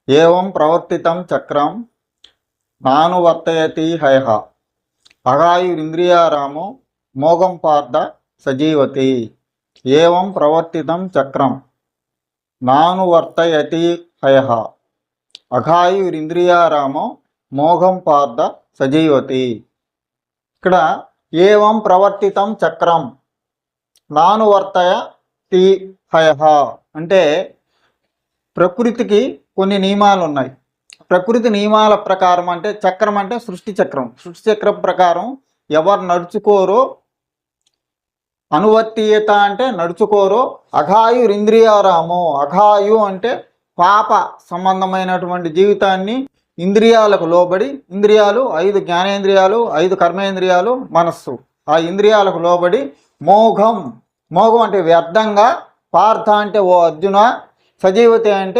ఏవం ప్రవర్తితం చక్రం నానువర్తయతి హయః అఘాయురింద్రియారామో మోఘం పార్థ సజీవతి. ఏవం ప్రవర్తితం చక్రం నానువర్తయతి హయః అఘాయురింద్రియారామో మోఘం పార్థ సజీవతి. ఇక్కడ ఏవం ప్రవర్తితం చక్రం నానువర్తయతి హయః అంటే ప్రకృతికి కొన్ని నియమాలు ఉన్నాయి. ప్రకృతి నియమాల ప్రకారం అంటే చక్రం అంటే సృష్టి చక్రం. సృష్టి చక్రం ప్రకారం ఎవరు నడుచుకోరో, అనువర్తీయత అంటే నడుచుకోరో, అఘాయురింద్రియారామో, అఘాయు అంటే పాప సంబంధమైనటువంటి జీవితాన్ని ఇంద్రియాలకు లోబడి, ఇంద్రియాలు 5 జ్ఞానేంద్రియాలు, 5 కర్మేంద్రియాలు, మనస్సు, ఆ ఇంద్రియాలకు లోబడి మోఘం, మోఘం అంటే వ్యర్థంగా, పార్థ అంటే ఓ అర్జున, సజీవతి అంటే